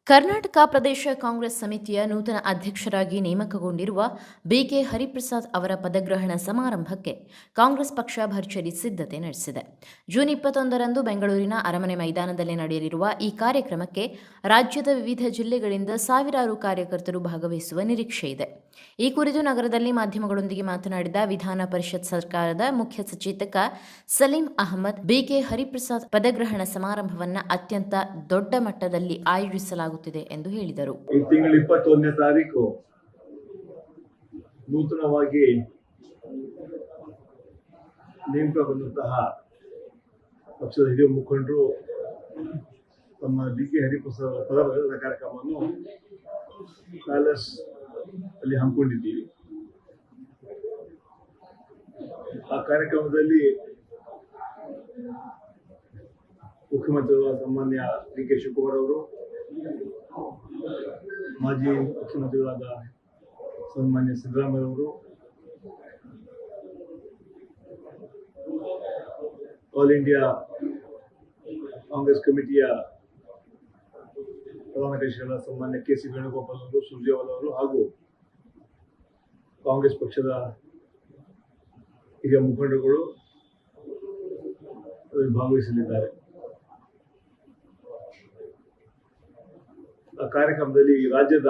ಕರ್ನಾಟಕ ಪ್ರದೇಶ ಕಾಂಗ್ರೆಸ್ ಸಮಿತಿಯ ನೂತನ ಅಧ್ಯಕ್ಷರಾಗಿ ನೇಮಕಗೊಂಡಿರುವ ಬಿಕೆ ಹರಿಪ್ರಸಾದ್ ಅವರ ಪದಗ್ರಹಣ ಸಮಾರಂಭಕ್ಕೆ ಕಾಂಗ್ರೆಸ್ ಪಕ್ಷ ಭರ್ಜರಿ ಸಿದ್ಧತೆ ನಡೆಸಿದೆ. ಜೂನ್ 21ರಂದು ಬೆಂಗಳೂರಿನ ಅರಮನೆ ಮೈದಾನದಲ್ಲಿ ನಡೆಯಲಿರುವ ಈ ಕಾರ್ಯಕ್ರಮಕ್ಕೆ ರಾಜ್ಯದ ವಿವಿಧ ಜಿಲ್ಲೆಗಳಿಂದ ಸಾವಿರಾರು ಕಾರ್ಯಕರ್ತರು ಭಾಗವಹಿಸುವ ನಿರೀಕ್ಷೆ ಇದೆ. ಈ ಕುರಿತು ನಗರದಲ್ಲಿ ಮಾಧ್ಯಮಗಳೊಂದಿಗೆ ಮಾತನಾಡಿದ ವಿಧಾನ ಪರಿಷತ್ ಸರ್ಕಾರದ ಮುಖ್ಯ ಸಚೇತಕ ಸಲೀಂ ಅಹಮದ್, ಬಿಕೆ ಹರಿಪ್ರಸಾದ್ ಪದಗ್ರಹಣ ಸಮಾರಂಭವನ್ನು ಅತ್ಯಂತ ದೊಡ್ಡ ಮಟ್ಟದಲ್ಲಿ ಆಯೋಜಿಸಲಾಗುತ್ತಿದೆ ಎಂದು ಹೇಳಿದರು. ಈ ತಿಂಗಳ 21ನೇ ತಾರೀಕು ನೂತನವಾಗಿ ನೇಮಕಗೊಂಡಂತಹ ಪಕ್ಷದ ಹಿರಿಯ ಮುಖಂಡರು ತಮ್ಮ ಬಿಕೆ ಹರಿಪ್ರಸಾದ್ ಪದಗ್ರಹಣ ಕಾರ್ಯಕ್ರಮವನ್ನು ಪ್ಯಾಲೇಸ್ ಅಲ್ಲಿ ಹಮ್ಮಿಕೊಂಡಿದ್ದೀವಿ. ಆ ಕಾರ್ಯಕ್ರಮದಲ್ಲಿ ಮುಖ್ಯಮಂತ್ರಿಗಳ ಸನ್ಮಾನ್ಯ ಡಿ.ಕೆ. ಶಿವಕುಮಾರ್ ಅವರು, ಮಾಜಿ ಮುಖ್ಯಮಂತ್ರಿಗಳಾದ ಸನ್ಮಾನ್ಯ ಸಿದ್ದರಾಮಯ್ಯ ಅವರು, ಆಲ್ ಇಂಡಿಯಾ ಕಾಂಗ್ರೆಸ್ ಕಮಿಟಿಯ ಪ್ರಧಾನ ಕಾರ್ಯದರ್ಶಿಗಳಾದ ಸನ್ಮಾನ್ಯ ಕೆ.ಸಿ. ವೇಣುಗೋಪಾಲ್ ಅವರು, ಸುರ್ಜೇವಾಲಾ ಅವರು ಹಾಗೂ ಕಾಂಗ್ರೆಸ್ ಪಕ್ಷದ ಹಿರಿಯ ಮುಖಂಡರುಗಳು ಅದರಲ್ಲಿ ಭಾಗವಹಿಸಲಿದ್ದಾರೆ. ಆ ಕಾರ್ಯಕ್ರಮದಲ್ಲಿ ರಾಜ್ಯದ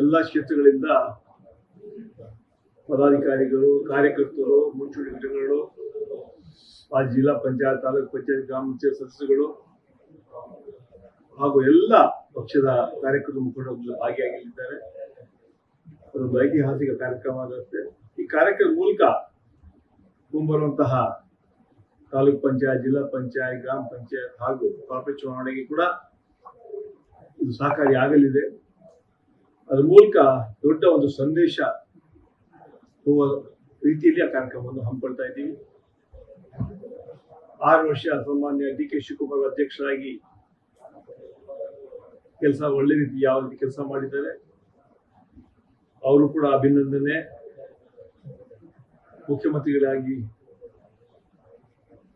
ಎಲ್ಲ ಕ್ಷೇತ್ರಗಳಿಂದ ಪದಾಧಿಕಾರಿಗಳು, ಕಾರ್ಯಕರ್ತರು, ಮುಂಚೂಣಿ ಘಟಕಗಳು, ಆ ಜಿಲ್ಲಾ ಪಂಚಾಯತ್, ತಾಲೂಕು ಪಂಚಾಯತ್, ಗ್ರಾಮ ಪಂಚಾಯತ್ ಸದಸ್ಯರುಗಳು ಹಾಗೂ ಎಲ್ಲ ಪಕ್ಷದ ಕಾರ್ಯಕರ್ತರು, ಮುಖಂಡರು ಭಾಗಿಯಾಗಲಿದ್ದಾರೆ. ಅದೊಂದು ಐತಿಹಾಸಿಕ ಕಾರ್ಯಕ್ರಮ ಆಗುತ್ತೆ. ಈ ಕಾರ್ಯಕ್ರಮದ ಮೂಲಕ ಮುಂಬರುವಂತಹ ತಾಲೂಕು ಪಂಚಾಯತ್, ಜಿಲ್ಲಾ ಪಂಚಾಯತ್, ಗ್ರಾಮ ಪಂಚಾಯತ್ ಹಾಗೂ ಕಾರ್ಪೊರೇಟ್ ಚುನಾವಣೆಗೆ ಕೂಡ ಇದು ಸಹಕಾರಿಯಾಗಲಿದೆ. ಅದರ ಮೂಲಕ ದೊಡ್ಡ ಒಂದು ಸಂದೇಶ ಹೋಗುವ ರೀತಿಯಲ್ಲಿ ಆ ಕಾರ್ಯಕ್ರಮವನ್ನು ಹಮ್ಮಿಕೊಳ್ತಾ ಇದ್ದೀವಿ. 6 ವರ್ಷ ಸನ್ಮಾನ್ಯ ಡಿ.ಕೆ. ಶಿವಕುಮಾರ್ ಅಧ್ಯಕ್ಷರಾಗಿ ಒಳ್ಳೆ ರೀತಿ ಯಾವ ರೀತಿ ಕೆಲಸ ಮಾಡಿದ್ದಾರೆ, ಅವರು ಕೂಡ ಅಭಿನಂದನೆ. ಮುಖ್ಯಮಂತ್ರಿಗಳಾಗಿ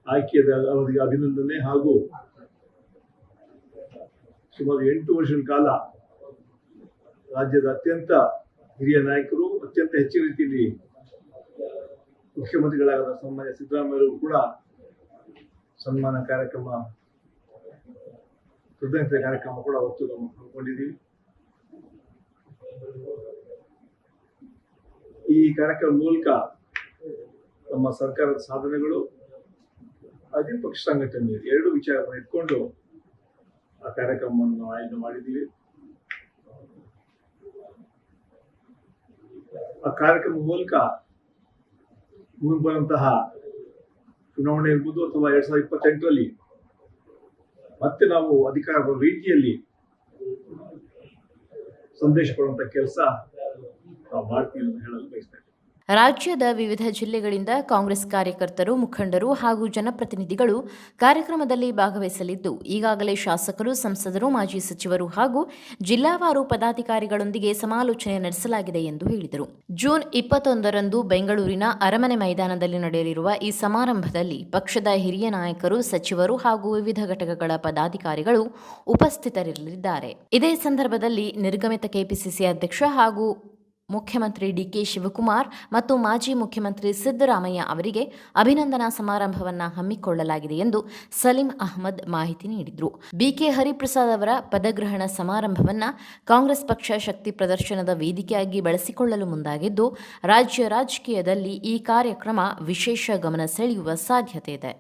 ಆಯ್ಕೆಯಾದ ಅವರಿಗೆ ಅಭಿನಂದನೆ ಹಾಗೂ ಸುಮಾರು 8 ವರ್ಷಗಳ ಕಾಲ ರಾಜ್ಯದ ಅತ್ಯಂತ ಹಿರಿಯ ನಾಯಕರು, ಅತ್ಯಂತ ಹೆಚ್ಚಿನ ರೀತಿಯಲ್ಲಿ ಮುಖ್ಯಮಂತ್ರಿಗಳಾದ ಸನ್ಮಾನ್ಯ ಸಿದ್ದರಾಮಯ್ಯ ಕೂಡ ಸನ್ಮಾನ ಕಾರ್ಯಕ್ರಮ, ಕೃತಜ್ಞತೆ ಕಾರ್ಯಕ್ರಮ ಕೂಡ ಅವತ್ತು ನಾವು ಹಮ್ಮಿಕೊಂಡಿದ್ದೀವಿ. ಈ ಕಾರ್ಯಕ್ರಮದ ಮೂಲಕ ನಮ್ಮ ಸರ್ಕಾರದ ಸಾಧನೆಗಳು, ಅದೇ ಪಕ್ಷ ಸಂಘಟನೆ, ಎರಡು ವಿಚಾರವನ್ನು ಇಟ್ಕೊಂಡು ಆ ಕಾರ್ಯಕ್ರಮವನ್ನು ಆಯೋಜನೆ ಮಾಡಿದ್ದೀವಿ. ಆ ಕಾರ್ಯಕ್ರಮದ ಮೂಲಕ ಮುಂಬರುವಂತಹ ಚುನಾವಣೆ ಇರ್ಬೋದು ಅಥವಾ 2028ರಲ್ಲಿ ಮತ್ತೆ ನಾವು ಅಧಿಕಾರ ಬರುವ ರೀತಿಯಲ್ಲಿ ಸಂದೇಶ ಕೊಡುವಂತ ಕೆಲಸ ನಾವು ಮಾಡ್ತೀವಿ ಅಂತ ಹೇಳಲು ಬಯಸ್ತೇನೆ. ರಾಜ್ಯದ ವಿವಿಧ ಜಿಲ್ಲೆಗಳಿಂದ ಕಾಂಗ್ರೆಸ್ ಕಾರ್ಯಕರ್ತರು, ಮುಖಂಡರು ಹಾಗೂ ಜನಪ್ರತಿನಿಧಿಗಳು ಕಾರ್ಯಕ್ರಮದಲ್ಲಿ ಭಾಗವಹಿಸಲಿದ್ದು, ಈಗಾಗಲೇ ಶಾಸಕರು, ಸಂಸದರು, ಮಾಜಿ ಸಚಿವರು ಹಾಗೂ ಜಿಲ್ಲಾವಾರು ಪದಾಧಿಕಾರಿಗಳೊಂದಿಗೆ ಸಮಾಲೋಚನೆ ನಡೆಸಲಾಗಿದೆ ಎಂದು ಹೇಳಿದರು. ಜೂನ್ 21ರಂದು ಬೆಂಗಳೂರಿನ ಅರಮನೆ ಮೈದಾನದಲ್ಲಿ ನಡೆಯಲಿರುವ ಈ ಸಮಾರಂಭದಲ್ಲಿ ಪಕ್ಷದ ಹಿರಿಯ ನಾಯಕರು, ಸಚಿವರು ಹಾಗೂ ವಿವಿಧ ಘಟಕಗಳ ಪದಾಧಿಕಾರಿಗಳು ಉಪಸ್ಥಿತರಿರಲಿದ್ದಾರೆ. ಇದೇ ಸಂದರ್ಭದಲ್ಲಿ ನಿರ್ಗಮಿತ ಕೆಪಿಸಿಸಿ ಅಧ್ಯಕ್ಷ ಹಾಗೂ ಮುಖ್ಯಮಂತ್ರಿ ಡಿ.ಕೆ. ಶಿವಕುಮಾರ್ ಮತ್ತು ಮಾಜಿ ಮುಖ್ಯಮಂತ್ರಿ ಸಿದ್ದರಾಮಯ್ಯ ಅವರಿಗೆ ಅಭಿನಂದನಾ ಸಮಾರಂಭವನ್ನು ಹಮ್ಮಿಕೊಳ್ಳಲಾಗಿದೆ ಎಂದು ಸಲೀಂ ಅಹಮದ್ ಮಾಹಿತಿ ನೀಡಿದರು. ಬಿಕೆ ಹರಿಪ್ರಸಾದ್ ಅವರ ಪದಗ್ರಹಣ ಸಮಾರಂಭವನ್ನು ಕಾಂಗ್ರೆಸ್ ಪಕ್ಷ ಶಕ್ತಿ ಪ್ರದರ್ಶನದ ವೇದಿಕೆಯಾಗಿ ಬಳಸಿಕೊಳ್ಳಲು ಮುಂದಾಗಿದ್ದು, ರಾಜ್ಯ ರಾಜಕೀಯದಲ್ಲಿ ಈ ಕಾರ್ಯಕ್ರಮ ವಿಶೇಷ ಗಮನ ಸೆಳೆಯುವ ಸಾಧ್ಯತೆ ಇದೆ.